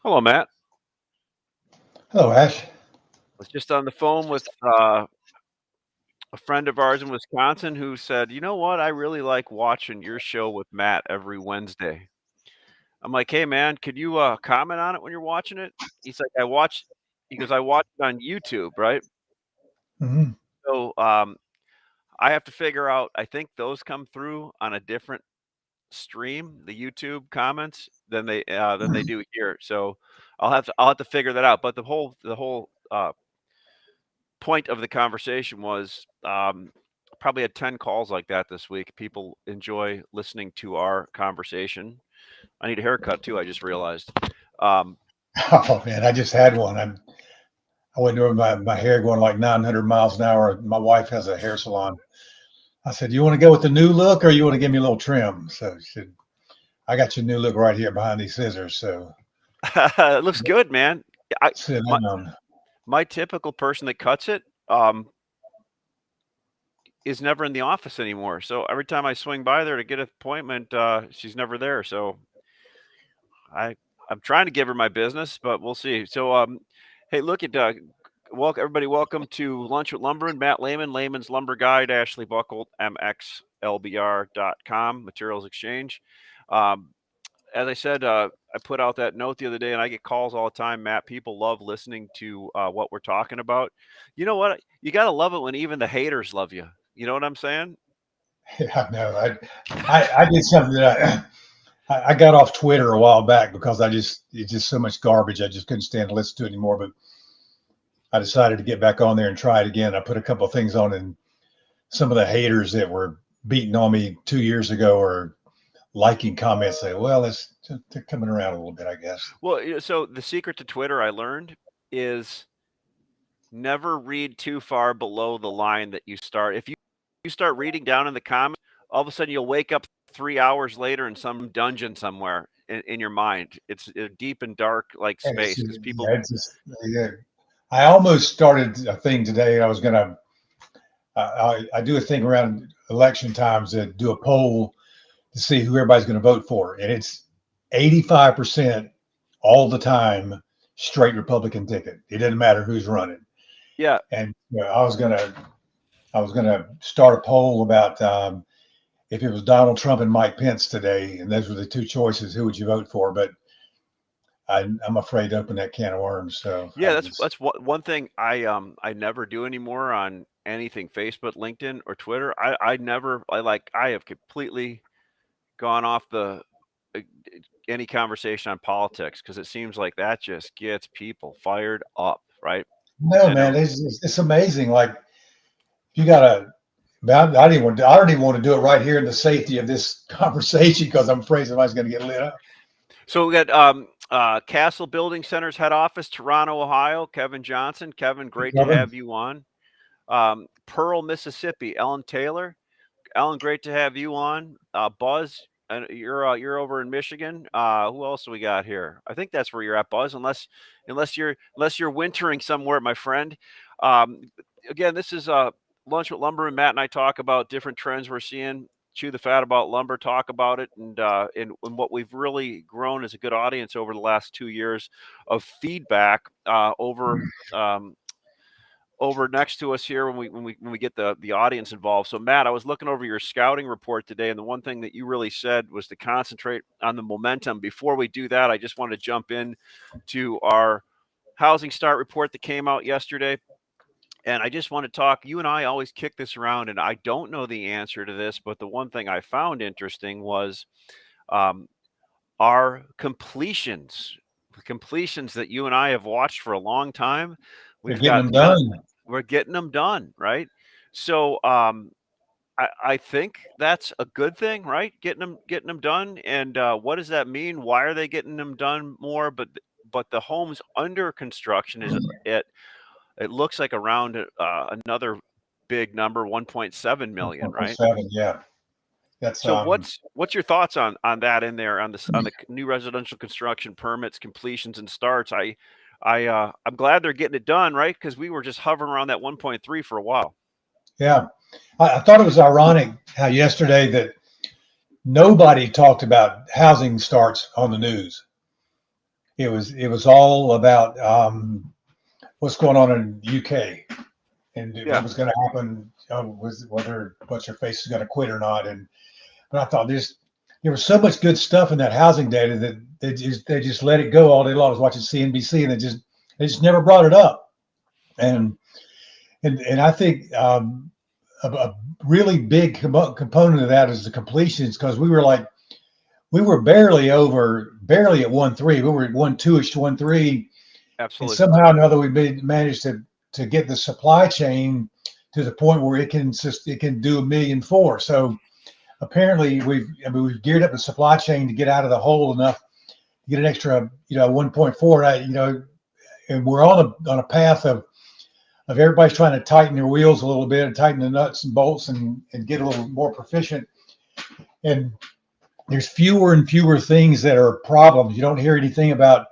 Hello, Matt. Hello, Ash. Was just on the phone with a friend of ours in Wisconsin who said, "You know what? I really like watching your show with Matt every Wednesday." I'm like, "Hey, man, could you comment on it when you're watching it?" He's like, "I watch." He goes, "I watch it on YouTube, right?" Hmm. So I have to figure out. I think those come through on a different stream, the YouTube comments, than they do here. So I'll have to figure that out. But the whole point of the conversation was, probably had 10 calls like that this week. People enjoy listening to our conversation. I need a haircut too, I just realized. Um, Oh man, I just had one. I went doing my hair going like 900 miles an hour. My wife has a hair salon. I said, "You want to go with the new look, or you want to give me a little trim?" So she said, "I got your new look right here behind these scissors." So it looks good, man. I sit my down. my typical person that cuts it, um, is never in the office anymore. So every time I swing by there to get an appointment, she's never there. So I I'm trying to give her my business, but we'll see. So, hey, look at welcome everybody. Welcome to Lunch with Lumber and Matt Lehman, Lehman's Lumber Guide, Ashley Buckle, mxlbr.com, Materials Exchange. Um, as I said, I put out that note the other day, and I get calls all the time. Matt, people love listening to what we're talking about. You know what? You gotta love it when even the haters love you. You know what I'm saying? Yeah, no, I did something that I got off Twitter a while back because it's just so much garbage. I just couldn't stand to listen to it anymore. But I decided to get back on there and try it again. I put a couple of things on, and some of the haters that were beating on me 2 years ago are liking comments. Say, well, they're coming around a little bit, I guess. Well, so the secret to Twitter I learned is never read too far below the line that you start. If you start reading down in the comments, all of a sudden you'll wake up 3 hours later in some dungeon somewhere in your mind. It's a deep and dark like space because people. Yeah, it's just, yeah. I almost started a thing today. I was gonna I do a thing around election times to do a poll to see who everybody's going to vote for, and it's 85% all the time straight Republican ticket. It doesn't matter who's running. Yeah. And I was gonna start a poll about if it was Donald Trump and Mike Pence today, and those were the two choices, who would you vote for? But I'm afraid to open that can of worms. So Yeah, that's one thing I never do anymore on anything Facebook, LinkedIn, or Twitter. I never I have completely gone off the uh, any conversation on politics because it seems like that just gets people fired up, right? no, And man, it's amazing. Like you got to. I didn't want. I don't even want to do it right here in the safety of this conversation because I'm afraid somebody's going to get lit up. so we got Castle Building Center's head office, Toronto, Ohio. Kevin Johnson. Kevin, great to Kevin, have you on. Pearl, Mississippi. Ellen Taylor. Ellen, great to have you on. Buzz, you're over in Michigan. Who else do we got here? I think that's where you're at, Buzz. Unless you're wintering somewhere, my friend. Um, again, this is lunch with lumber, and Matt and I talk about different trends we're seeing. Chew the fat about lumber, talk about it, and what we've really grown as a good audience over the last 2 years of feedback um, over next to us here when we get the audience involved. So Matt, I was looking over your scouting report today, and the one thing that you really said was to concentrate on the momentum. Before we do that, I just wanted to jump in to our housing start report that came out yesterday. And I just want to talk. You and I always kick this around, and I don't know the answer to this, but the one thing I found interesting was um, our completions, the completions that you and I have watched for a long time. they're We've getting got them done. we're getting them done, right? So I think that's a good thing, right? Getting them done. And what does that mean? Why are they getting them done more? But the homes under construction is it looks like around another big number, 1.7 million, right? 1.7, yeah. That's So what's your thoughts on that in there on the new residential construction permits, completions, and starts? I'm glad they're getting it done, right? Because we were just hovering around that 1.3 for a while. yeah. I thought it was ironic how yesterday that nobody talked about housing starts on the news. it was all about what's going on in the UK and what Yeah, was going to happen, was whether what's her face is going to quit or not. And but I thought there was so much good stuff in that housing data that they just let it go all day long. I was watching CNBC and they just never brought it up. And and I think a really big component of that is the completions, because we were barely at 1.3. We were at 1.2ish to 1.3, and absolutely. somehow or another managed to get the supply chain to the point where it can do 1.4 million. So apparently we've geared up the supply chain to get out of the hole enough to get an extra 1.4. And we're on a path of everybody's trying to tighten their wheels a little bit and tighten the nuts and bolts and get a little more proficient. And there's fewer and fewer things that are problems. You don't hear anything about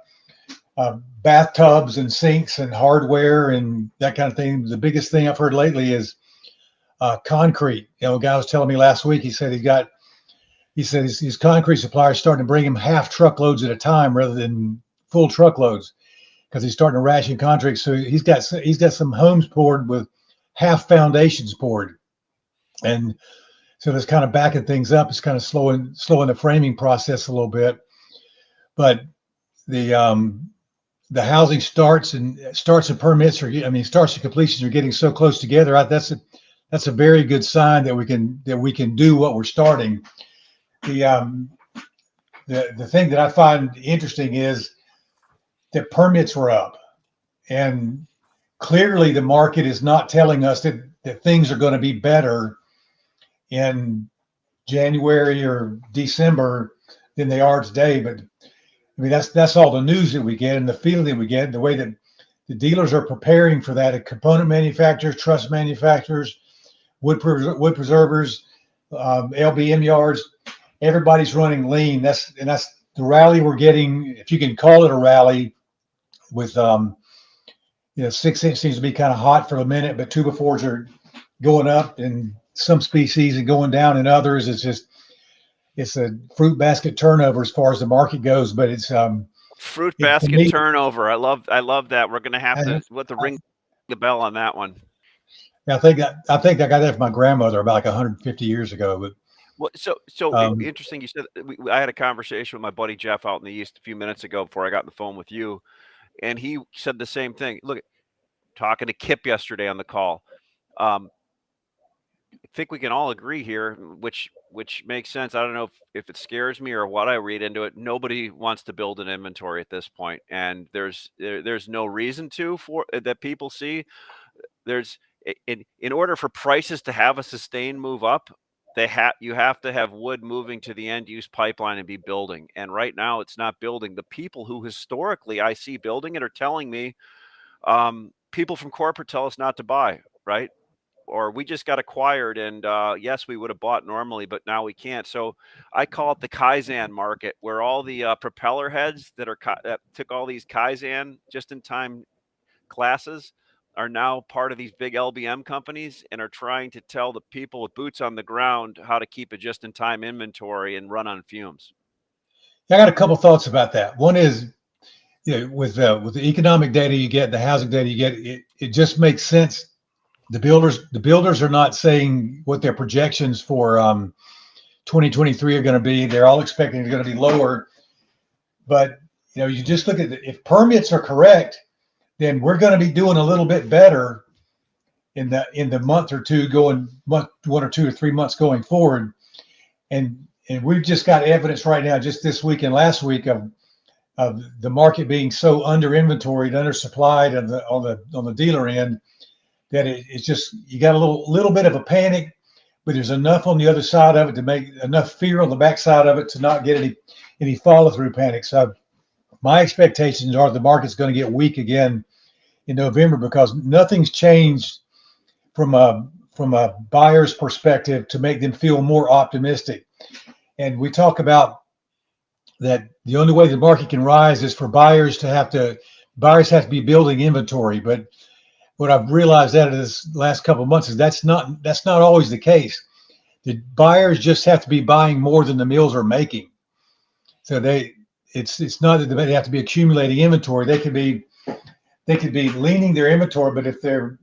bathtubs and sinks and hardware and that kind of thing. The biggest thing I've heard lately is concrete. A guy was telling me last week. He said his concrete supplier is starting to bring him half truckloads at a time rather than full truckloads, because he's starting to ration concrete. So he's got some homes poured with half foundations poured, and so that's kind of backing things up. It's kind of slowing the framing process a little bit. But the housing starts and permits starts and completions are getting so close together. That's a very good sign that we can do what we're starting. The thing that I find interesting is that permits were up, and clearly the market is not telling us that things are going to be better in January or December than they are today. But that's all the news that we get and the feeling that we get, the way that the dealers are preparing for that. Component manufacturers, truss manufacturers, wood preservers, LBM yards, everybody's running lean. That's the rally we're getting, if you can call it a rally, with 6-inch seems to be kind of hot for a minute, but 2x4s are going up in some species and going down in others. It's a fruit basket turnover as far as the market goes, but it's Fruit to basket me, turnover. I love that. We're gonna have to ring the bell on that one. I think I got that from my grandmother about like 150 years ago. But Well, interesting. You said I had a conversation with my buddy Jeff out in the East a few minutes ago before I got on the phone with you, and he said the same thing. Look, talking to Kip yesterday on the call. I think we can all agree here, which makes sense. I don't know if it scares me or what I read into it. Nobody wants to build an inventory at this point, and there's no reason to for that people see. There's in order for prices to have a sustained move up, you have to have wood moving to the end use pipeline and be building. And right now, it's not building. The people who historically I see building it are telling me, people from corporate tell us not to buy, right? Or we just got acquired, and yes, we would have bought normally, but now we can't. So I call it the Kaizen market, where all the propeller heads that took all these Kaizen just-in-time classes are now part of these big LBM companies and are trying to tell the people with boots on the ground how to keep a just-in-time inventory and run on fumes. I got a couple thoughts about that. One is, with the economic data you get, the housing data you get, it just makes sense. The builders are not saying what their projections for 2023 are going to be. They're all expecting they're going to be lower. But you just look at if permits are correct, then we're going to be doing a little bit better in the month or two going, 1 or 2 or 3 months going forward. And we've just got evidence right now, just this week and last week, of the market being so under inventoried, undersupplied on the dealer end, that it's just, you got a little bit of a panic, but there's enough on the other side of it to make enough fear on the backside of it to not get any follow through panic. So my expectations are the market's going to get weak again in November, because nothing's changed from a buyer's perspective to make them feel more optimistic. And we talk about that the only way the market can rise is for buyers have to be building inventory. But what I've realized out of this last couple of months is that's not always the case. The buyers just have to be buying more than the mills are making. So it's not that they have to be accumulating inventory. They could be leaning their inventory, but if the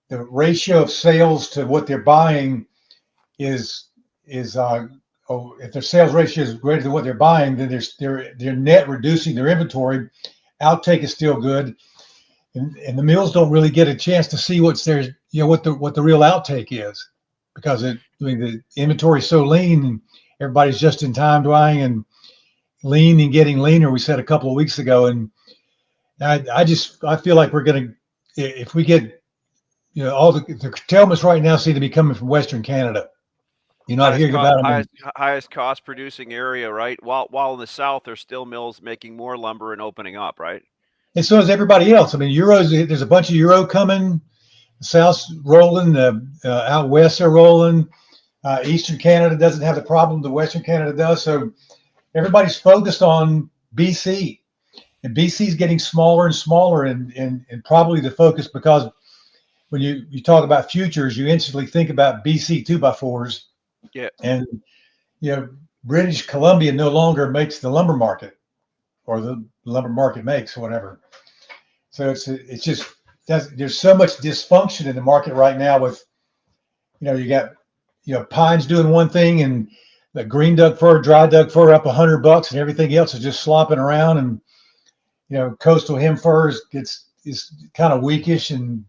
ratio of sales to what they're buying is if their sales ratio is greater than what they're buying, then they're net reducing their inventory. Outtake is still good, and the mills don't really get a chance to see what's there, what the real outtake is, because the inventory is so lean, and everybody's just in time buying and lean and getting leaner. We said a couple of weeks ago, and I feel like we're going to, if we get, all the curtailments right now seem to be coming from Western Canada. You're not Highest hearing cost, about them highest cost producing area, right? While in the South, there's still mills making more lumber and opening up, right? and so is everybody else. I mean, there's a bunch of Euro coming, the South's rolling, out west they're rolling. Eastern Canada doesn't have the problem the Western Canada does. So everybody's focused on BC, and BC is getting smaller and smaller, and probably the focus, because when you talk about futures, you instantly think about BC 2x4s, Yeah. and British Columbia no longer makes the lumber market, or the lumber market makes whatever. So it's just there's so much dysfunction in the market right now. With you got pines doing one thing, and the green Doug fir, dry Doug fir up $100, and everything else is just slopping around. And coastal hem firs is kind of weakish, and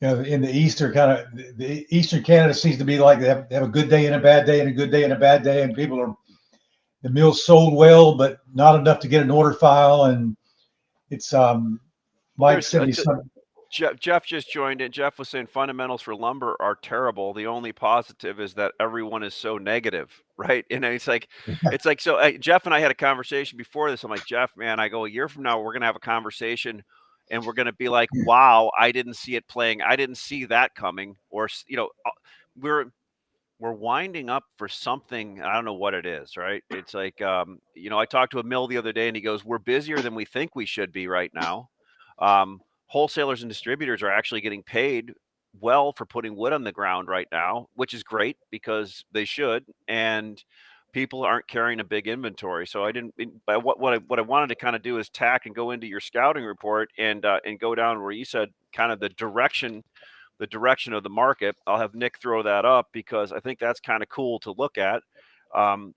in the east are kind of, the Eastern Canada seems to be like they have a good day and a bad day and a good day and a bad day, and the mill's sold well, but not enough to get an order file, and it's Mike There's sent me some. Jeff just joined in. Jeff was saying fundamentals for lumber are terrible. The only positive is that everyone is so negative, right? And it's like so. Jeff and I had a conversation before this. I'm like, Jeff, man, I go, a year from now we're gonna have a conversation, and we're gonna be like, wow, I didn't see it playing. I didn't see that coming. Or we're we're winding up for something. I don't know what it is, right? It's like, I talked to a mill the other day, and he goes, "We're busier than we think we should be right now. Wholesalers and distributors are actually getting paid well for putting wood on the ground right now, which is great because they should, and people aren't carrying a big inventory." So I didn't. But what I wanted to kind of do is tack and go into your scouting report and go down where you said kind of the direction of the market. I'll have Nick throw that up because I think that's kind of cool to look at. Um,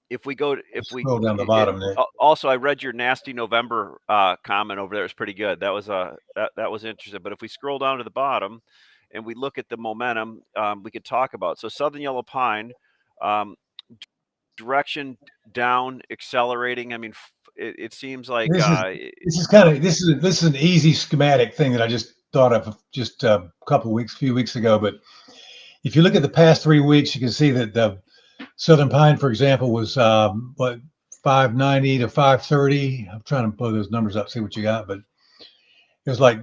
if we go, if we Scroll down the bottom, Nick. also, I read your nasty November comment over there. It was pretty good. That was interesting. But if we scroll down to the bottom and we look at the momentum, we could talk about. So Southern Yellow Pine, um, direction down, accelerating. I mean, it seems like This is this is an easy schematic thing that I just thought of just a few weeks ago. But if you look at the past 3 weeks, you can see that the Southern Pine, for example, was 590 to 530. I'm trying to blow those numbers up, see what you got, but it was like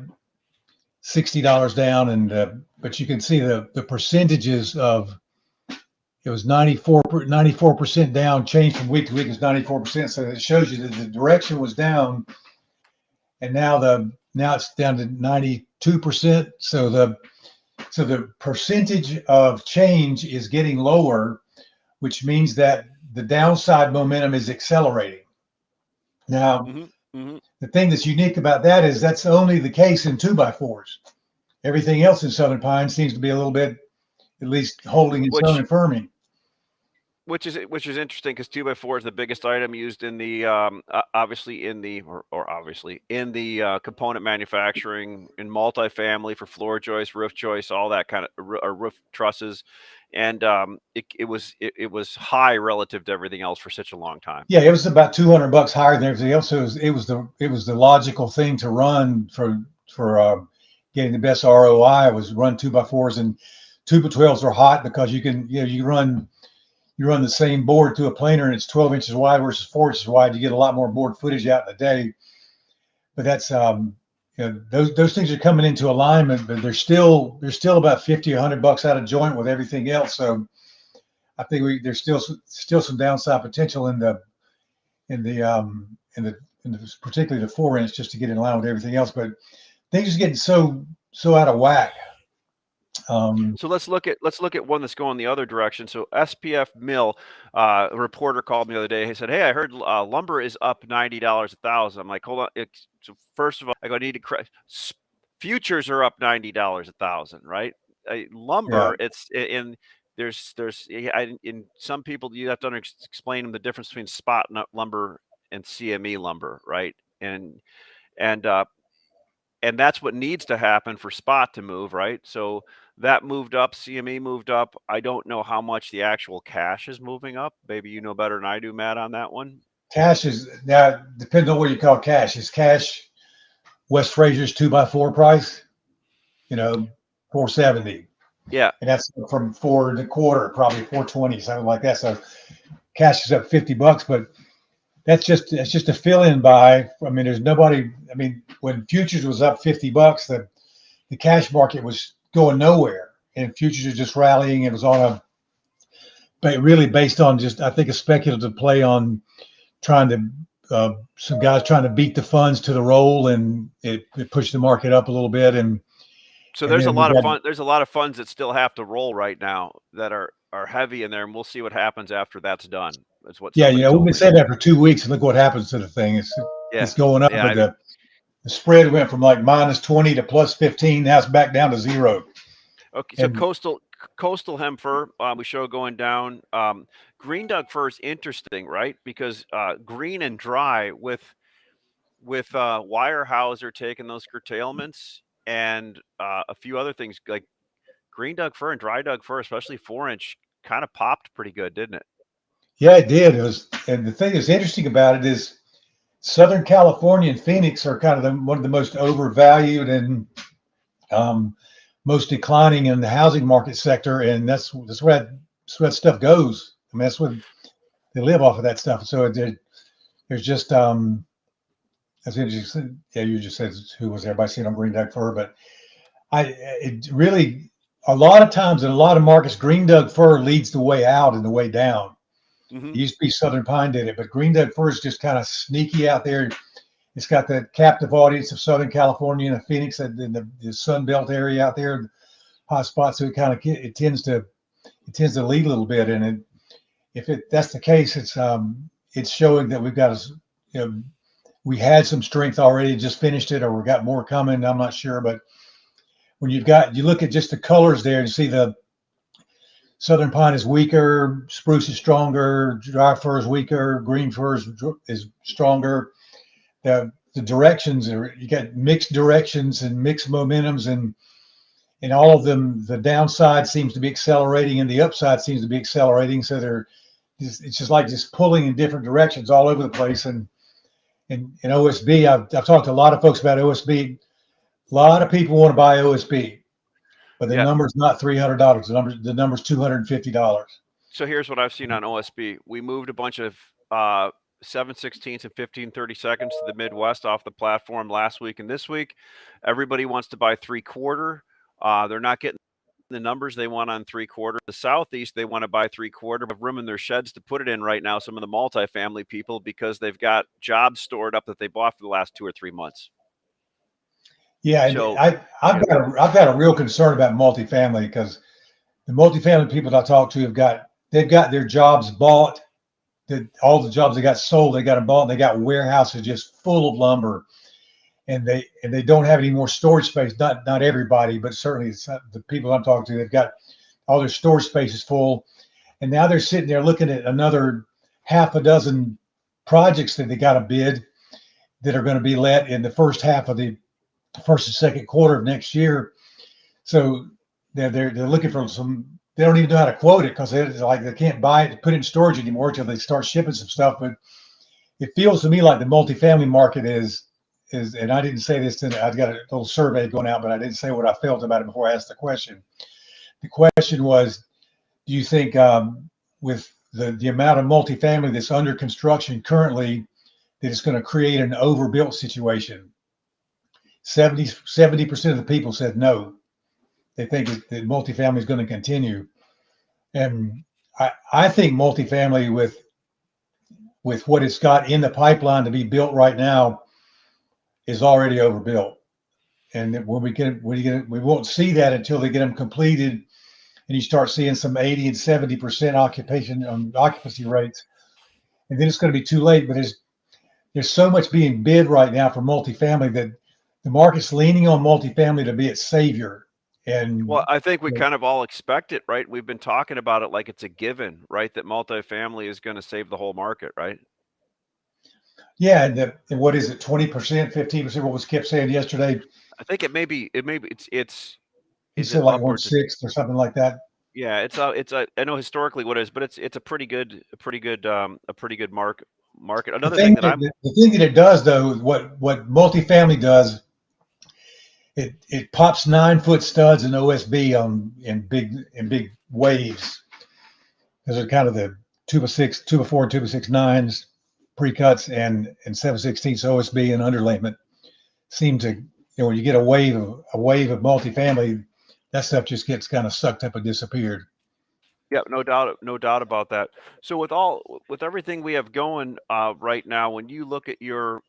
$60 down, and but you can see the percentages of, it was 94% down. Change from week to week is 94%. So it shows you that the direction was down, and now it's down to 92%. So the percentage of change is getting lower, which means that the downside momentum is accelerating. Now, the thing that's unique about that is that's only the case in 2x4s. Everything else in Southern Pine seems to be a little bit, at least holding its own and firming. Which is interesting because 2x4 is the biggest item used in the obviously in the obviously in the component manufacturing, in multifamily, for floor joists, roof joists, all that kind of roof trusses, and it was high relative to everything else for such a long time. Yeah, it was about $200 higher than everything else. So it was the logical thing to run for getting the best ROI, was run 2x4s, and 2x12s are hot because you run the same board through a planer, and it's 12 inches wide versus 4 inches wide. You get a lot more board footage out in a day. But that's those things are coming into alignment, but they're still about 50 or $100 out of joint with everything else. So I think there's still some downside potential in the particularly the 4 inch, just to get in line with everything else. But things are getting so out of whack. So let's look at one that's going the other direction. So SPF Mill, a reporter called me the other day. He said, "Hey, I heard lumber is up $90 a thousand." I'm like, "Hold on." So first of all, I go, "I need to correct. Futures are up $90 a thousand, right? Yeah, Lumber, it's in there's in some people you have to explain them the difference between spot lumber and CME lumber, right? And and that's what needs to happen for spot to move, right? So that moved up, CME moved up. I don't know how much the actual cash is moving up. Maybe you know better than I do, Matt, on that one. cash is now depends on what you call cash. Is cash West Fraser's 2x4 price? 470, Yeah. and that's from 4 1/4, probably 420, something like that. So cash is up $50, but that's just a fill-in buy. I mean, there's nobody. I mean, when futures was up $50, the cash market was going nowhere, and futures are just rallying. It was on really based on just I think a speculative play on trying to some guys trying to beat the funds to the roll, and it pushed the market up a little bit, and So and there's a then we lot of got fun. There's a lot of funds that still have to roll right now that are heavy in there, and we'll see what happens after that's done. That's what yeah, somebody we've told been me. saying that for 2 weeks, and look what happens to the thing. It's Yeah, going up, yeah. but the spread went from like -20 to +15. Now it's back down to zero. Okay, so And coastal hem fir, we show going down. Green Doug fir is interesting, right? Because green and dry with Weyerhaeuser taking those curtailments and a few other things like green Doug fir and dry Doug fir, especially 4 inch, kind of popped pretty good, didn't it? yeah, it did. It was, and the thing that's interesting about it is Southern California and Phoenix are kind of one of the most overvalued and um, most declining in the housing market sector, and that's where that stuff goes. I mean, that's what they live off of that stuff. So there's just as interesting. Yeah, you just said who was everybody seeing on Green Doug fir, but it really a lot of times in a lot of markets, Green Doug fir leads the way out and the way down. Hmm. It used to be Southern Pine did it, but Green Doug fir is just kind of sneaky out there. It's got that captive audience of Southern California and Phoenix and the Sun Belt area out there, hot spots. So it tends to lead a little bit. And if that's the case, it's showing that we've got we had some strength already, just finished it, or we got more coming. I'm not sure, but when you look at just the colors there and see the Southern pine is weaker, spruce is stronger, dry fir is weaker, green fir is stronger. The directions are you got mixed directions and mixed momentums, and all of them, the downside seems to be accelerating and the upside seems to be accelerating. So it's just like just pulling in different directions all over the place. And in OSB, I've talked to a lot of folks about OSB. A lot of people want to buy OSB, but the Yeah. number's not $300. The number's $250. So here's what I've seen on OSB. We moved a bunch of 7/16 and 15/32 to the Midwest off the platform last week and this week. Everybody wants to buy 3/4. They're not getting the numbers they want on 3/4. The Southeast, they want to buy 3/4, but have room in their sheds to put it in right now. Some of the multifamily people because they've got jobs stored up that they bought for the last 2 or 3 months. Yeah, and So I've got a real concern about multifamily because the multifamily people that I talk to they've got their jobs bought. All the jobs they got sold, they got them bought. And they got warehouses just full of lumber, and they don't have any more storage space. Not everybody, but certainly the people I'm talking to, they've got all their storage spaces full, and now they're sitting there looking at another half a dozen projects that they got to bid that are going to be let in the first half of the first and second quarter of next year. So they're looking for some. They don't even know how to quote it because they can't buy it, put it in storage anymore until they start shipping some stuff. But it feels to me like the multifamily market is, and I didn't say this. I got a little survey going out, but I didn't say what I felt about it before I asked the question. The question was, do you think with the amount of multifamily that's under construction currently, that it's going to create an overbuilt situation? 70% of the people said no. They think that multifamily is going to continue. And I think multifamily with what it's got in the pipeline to be built right now is already overbuilt. And we won't see that until they get them completed, and you start seeing some 80 and 70% occupancy rates, and then it's going to be too late. But there's so much being bid right now for multifamily that the market's leaning on multifamily to be its savior. Well, And I think we kind of all expect it, right? We've been talking about it like it's a given, right? That multifamily is going to save the whole market, right? yeah, and what is it, 20%, 15%? What was Kip saying yesterday? I think it's He is it said like one upwards of sixth or something like that. yeah, it's a I know historically what it is, but it's a pretty good market. The Another thing thing that that I'm the thing that it does though, what multifamily does, it pops 9 foot studs in OSB in big waves. Those are kind of the 2x6, 2x4, and 2x6 9s, pre-cuts, and 7/16 OSB and underlayment seem to, when you get a wave of multifamily, that stuff just gets kind of sucked up and disappeared. yeah, no doubt about that. So with everything we have going right now, when you look at your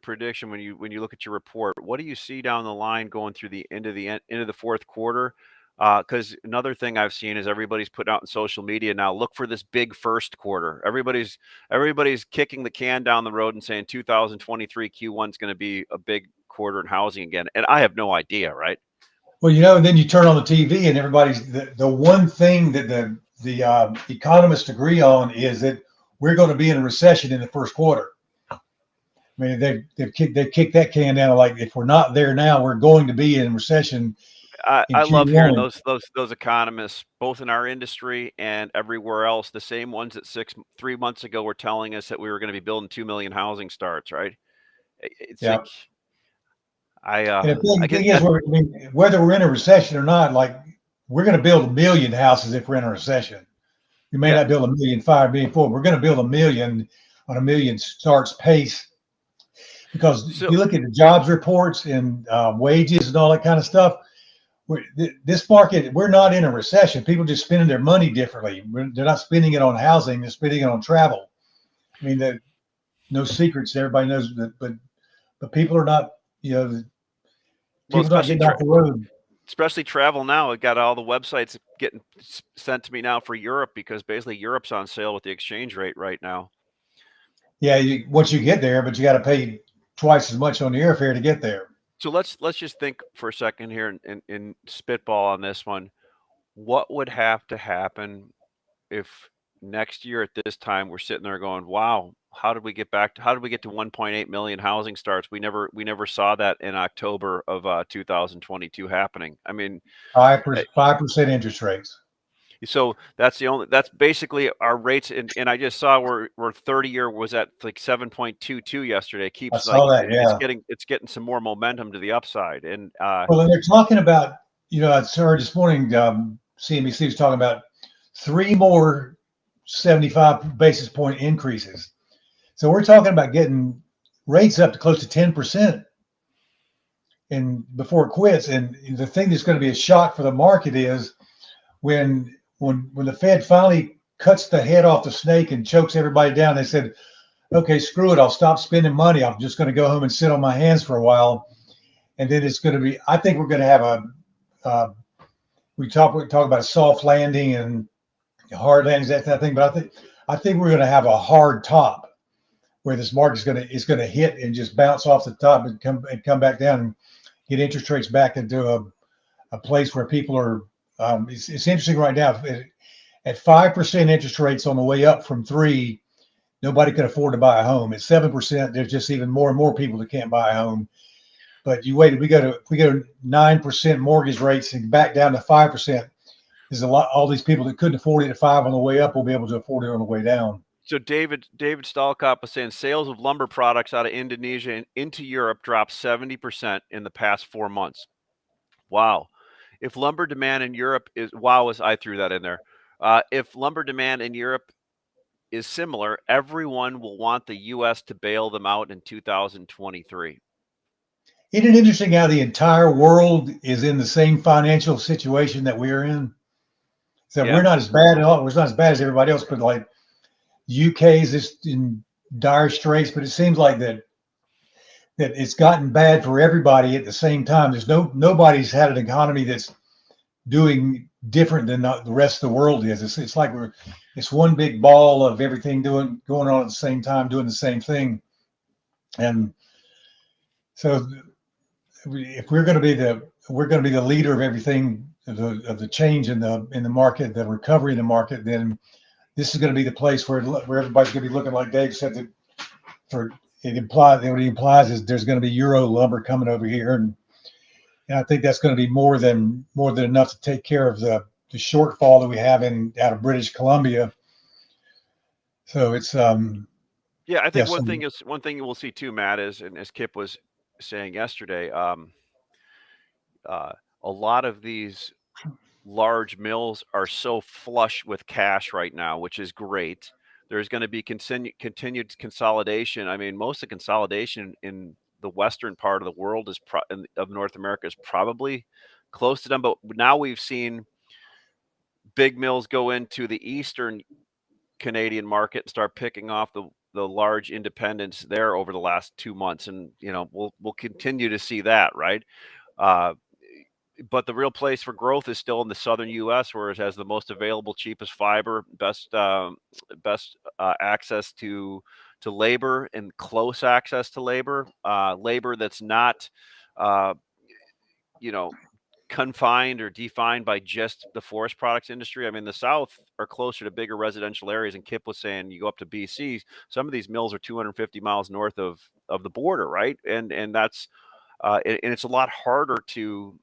prediction when you look at your report, what do you see down the line going through the end of the fourth quarter? Because another thing I've seen is everybody's putting out in social media now. Look for this big first quarter. Everybody's kicking the can down the road and saying 2023 Q1 is going to be a big quarter in housing again, and I have no idea, right? Well, and then you turn on the TV and everybody's the one thing that the economists agree on is that we're going to be in a recession in the first quarter. I mean, they've kicked that can down, like, if we're not there now, we're going to be in recession in I love hearing Q1. those economists, both in our industry and everywhere else, the same ones that 3 months ago were telling us that we were going to be building 2 million housing starts, right? It's Yeah. like And the I thing, get thing is, that. I mean, whether we're in a recession or not, like, we're going to build 1 million houses if we're in a recession. We may Yeah. not build 1,000,005, 1,000,004. We're going to build 1 million on 1 million starts pace, because if So you look at the jobs reports and wages and all that kind of stuff, this market, we're not in a recession. People just spending their money differently. They're not spending it on housing; they're spending it on travel. I mean, no secrets. Everybody knows that, but people are not. well, People not getting off the road. especially travel now. I got all the websites getting sent to me now for Europe because basically Europe's on sale with the exchange rate right now. Yeah, once you get there, but you got to pay twice as much on the airfare to get there. So let's just think for a second here and spitball on this one. What would have to happen if next year at this time we're sitting there going, "Wow, how did we get to 1.8 million housing starts? We never saw that in October of 2022 happening." I mean, eh, 5% interest rates. so that's basically our rates, and I just saw we're 30-year was at like 7.22 yesterday. It I keeps like saw that. Yeah. it's getting some more momentum to the upside, and Well, and they're talking about, I heard this morning, CNBC was talking about 3 more 75 basis point increases. So we're talking about getting rates up to close to 10%, and before it quits. And the thing that's going to be a shock for the market is when the Fed finally cuts the head off the snake and chokes everybody down. They said, "Okay, screw it. I'll stop spending money. I'm just going to go home and sit on my hands for a while." And then it's going to be. I think we're going to have uh, we talk about a soft landing and hard landings, that kind of thing. But I think we're going to have a hard top where this market is going to hit and just bounce off the top and come back down and get interest rates back into a place where people are. It's interesting right now. At 5% interest rates on the way up from 3, nobody can afford to buy a home. At 7%, there's just even more and more people that can't buy a home. But you wait, if we go to 9% mortgage rates and back down to 5%, there's all these people that couldn't afford it at 5 on the way up will be able to afford it on the way down. so David Stalkop was saying sales of lumber products out of Indonesia and into Europe dropped 70% in the past 4 months. Wow. If lumber demand in Europe is wow, as I threw that in there. If lumber demand in Europe is similar, everyone will want the U.S. to bail them out in 2023. Isn't it interesting how the entire world is in the same financial situation that we're in? So we're Yeah. not as bad at all. We're not as bad as everybody else, but like UK is just in dire straits. But it seems like that that it's gotten bad for everybody at the same time. There's nobody's had an economy that's doing different than the rest of the world is. It's like it's one big ball of everything going on at the same time, doing the same thing. And so if we're going to be the leader of everything, of the change in the market, the recovery in the market, then this is going to be the place where everybody's going to be looking, like Dave said, that for it implies what he implies is there's going to be Euro lumber coming over here, and I think that's going to be more than enough to take care of the shortfall that we have out of British Columbia. So it's Yeah, I think yes. one thing you will see too, Matt, is, and as Kip was saying yesterday, a lot of these large mills are so flush with cash right now, which is great. There's going to be continued consolidation. I mean, most of the consolidation in the western part of the world of North America is probably close to them. But now we've seen big mills go into the eastern Canadian market and start picking off the large independents there over the last 2 months, and we'll continue to see that, right? Uh, but the real place for growth is still in the southern U.S., where it has the most available, cheapest fiber, best access to labor, and close access to labor, labor that's not, uh, you know, confined or defined by just the forest products industry. I mean, the South are closer to bigger residential areas, and Kip was saying you go up to BC, some of these mills are 250 miles north of the border, right? And that's and it's a lot harder to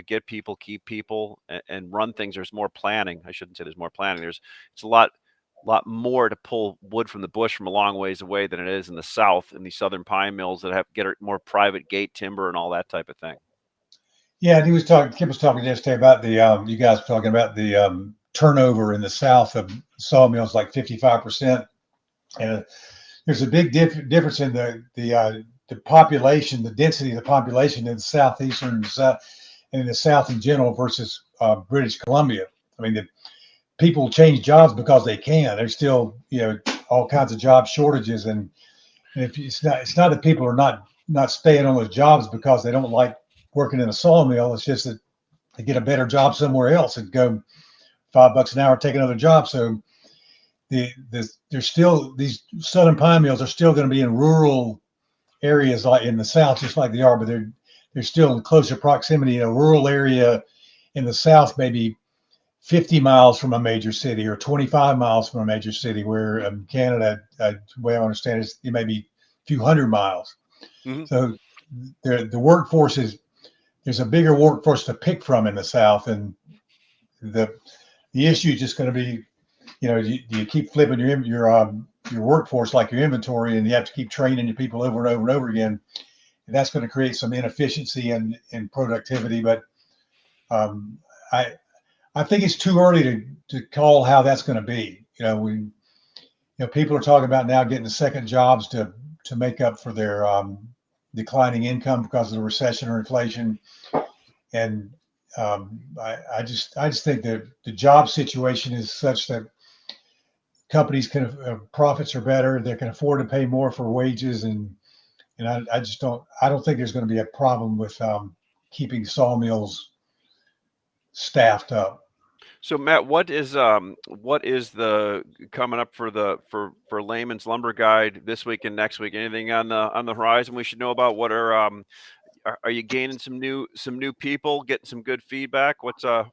get people, keep people, and run things. There's more planning. I shouldn't say there's more planning. It's a lot more to pull wood from the bush from a long ways away than it is in the South, in these southern pine mills that get more private gate timber and all that type of thing. Yeah, and Kim was talking yesterday about you guys were talking about the turnover in the South of sawmills, like 55%. And there's a big difference in the population, the density of the population in the southeastern and in the South in general versus British Columbia. I mean, the people change jobs because they can. There's still, all kinds of job shortages, and if it's not that people are not staying on those jobs because they don't like working in a sawmill. It's just that they get a better job somewhere else and go $5 an hour, take another job. So there's still, these southern pine mills are still going to be in rural areas like in the South, just like they are, but they're still in closer proximity in a rural area in the South, maybe 50 miles from a major city or 25 miles from a major city, where Canada, the way I understand it, it may be a few hundred miles. Mm-hmm. So the workforce there's a bigger workforce to pick from in the South, and the issue is just going to be, you keep flipping your workforce like your inventory, and you have to keep training your people over and over and over again, and that's going to create some inefficiency in productivity. But I think it's too early to call how that's going to be. People are talking about now getting the second jobs to make up for their declining income because of the recession or inflation. And I just think that the job situation is such that companies profits are better. They can afford to pay more for wages, and I don't think there's going to be a problem with keeping sawmills staffed up. So Matt, what is the coming up for Layman's Lumber Guide this week and next week? Anything on the horizon we should know about? What are you gaining some new people, getting some good feedback? What are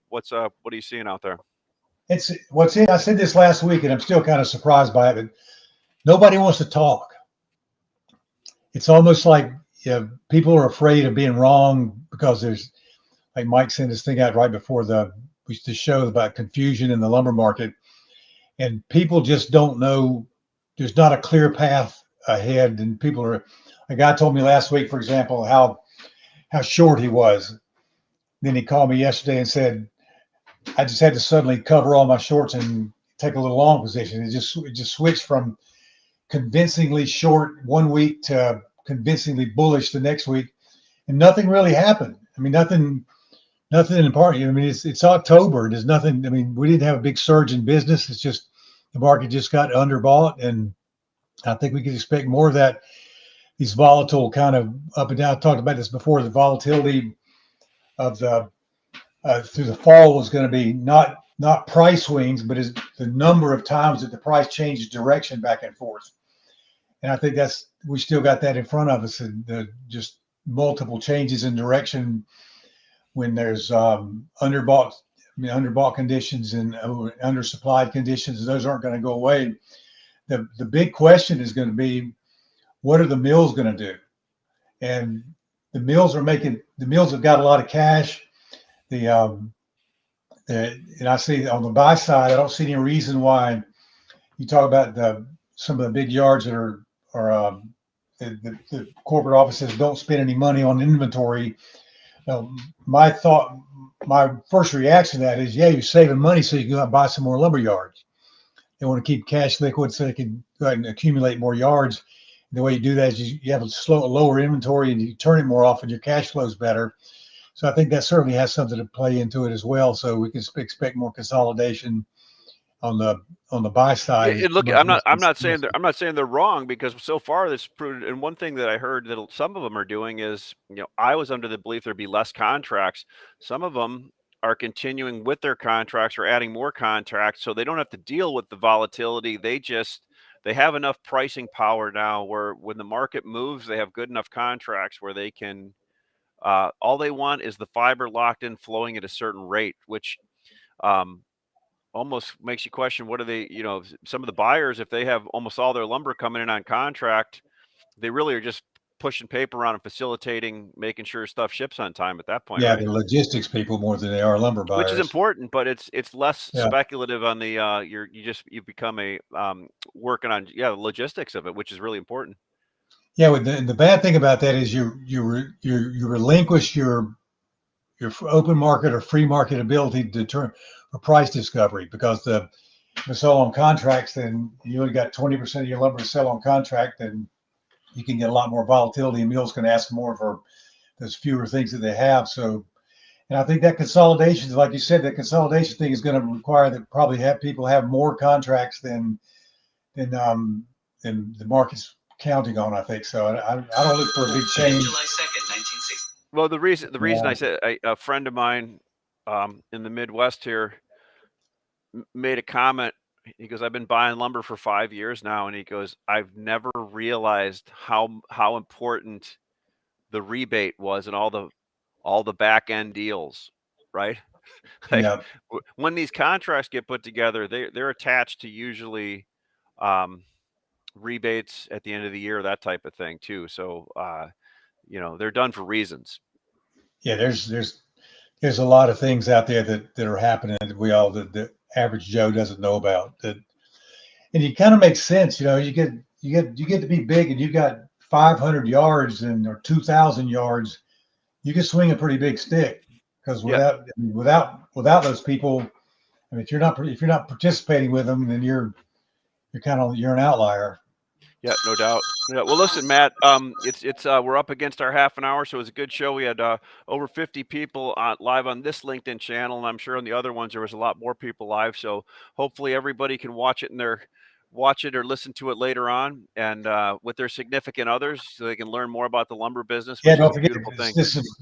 you seeing out there? I said this last week, and I'm still kind of surprised by it, but nobody wants to talk. It's almost like people are afraid of being wrong because there's, like Mike sent this thing out right before the show about confusion in the lumber market, and people just don't know. There's not a clear path ahead, and people are. A guy told me last week, for example, how short he was. Then he called me yesterday and said, I just had to suddenly cover all my shorts and take a little long position. It just switched from convincingly short one week to convincingly bullish the next week, and nothing really happened. I mean, nothing in part. I mean, it's October. There's nothing. I mean, we didn't have a big surge in business. It's just the market just got underbought, and I think we could expect more of that these volatile kind of up and down. I talked about this before. The volatility of the through the fall was going to be not price swings, but is the number of times that the price changes direction back and forth. And I think that's we still got that in front of us, and just multiple changes in direction when there's underbought, underbought conditions and undersupplied conditions. Those aren't going to go away. The big question is going to be, what are the mills going to do? And the mills have got a lot of cash. And I see on the buy side, I don't see any reason why. You talk about some of the big yards that are the corporate offices don't spend any money on inventory. My first reaction to that is, yeah, you're saving money so you can go out and buy some more lumber yards. They want to keep cash liquid so they can go ahead and accumulate more yards. And the way you do that is you have a lower inventory and you turn it more often. Your cash flow is better. So I think that certainly has something to play into it as well. So we can expect more consolidation on the buy Yeah, side. and look, I'm not saying they're wrong, because so far this proved. And one thing that I heard that some of them are doing is, I was under the belief there'd be less contracts. Some of them are continuing with their contracts or adding more contracts, so they don't have to deal with the volatility. They have enough pricing power now where when the market moves, they have good enough contracts where they can. All they want is the fiber locked in, flowing at a certain rate, which um, almost makes you question, what are they, some of the buyers, if they have almost all their lumber coming in on contract, they really are just pushing paper around and facilitating, making sure stuff ships on time at that point, Yeah, right? the logistics people more than they are lumber Which is buyers. important, but it's less Yeah. speculative on the you become a working on the logistics of it, which is really important. Yeah, the bad thing about that is you relinquish your open market or free market ability to determine for price discovery, because the sell on contracts, then you only got 20% of your lumber to sell on contract, and you can get a lot more volatility, and mills can ask more for those fewer things that they have. So, and I think that consolidation, like you said, that consolidation thing is going to require that probably have people have more contracts than the market's counting on. I think so. I don't look for a big change. July 2nd, 1960. Well, the reason I Yeah, said, a friend of mine in the Midwest here made a comment. He goes, "I've been buying lumber for 5 years now," and he goes, "I've never realized how important the rebate was and all the back end deals, right?" Like, yeah, when these contracts get put together, they're attached to usually um, rebates at the end of the year, that type of thing too. So they're done for reasons. yeah. There's a lot of things out there that are happening that the average Joe doesn't know about. That, and it kind of makes sense. You get to be big, and you got 500 yards or 2,000 yards. You can swing a pretty big stick, because Yeah. without those people, I mean, if you're not participating with them, then you're an outlier. Yeah, no doubt. Yeah. Well, listen, Matt, it's we're up against our half an hour, so it was a good show. We had over 50 people live on this LinkedIn channel, and I'm sure on the other ones there was a lot more people live. So hopefully everybody can watch it or listen to it later on, and with their significant others, so they can learn more about the lumber business, Yeah, which is don't a forget beautiful thing.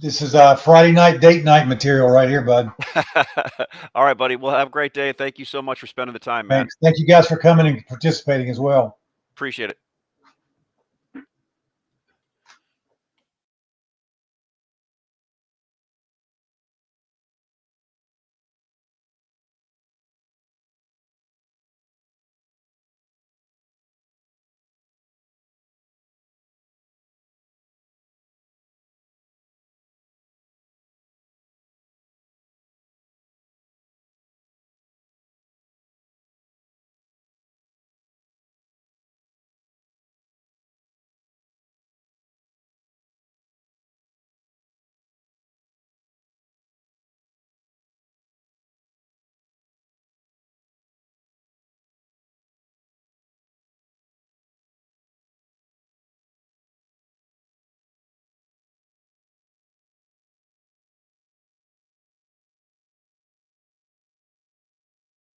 this is Friday night date night material right here, bud. All right, buddy. Well, have a great day. Thank you so much for spending the time, Matt. Thanks. Thank you guys for coming and participating as well. Appreciate it.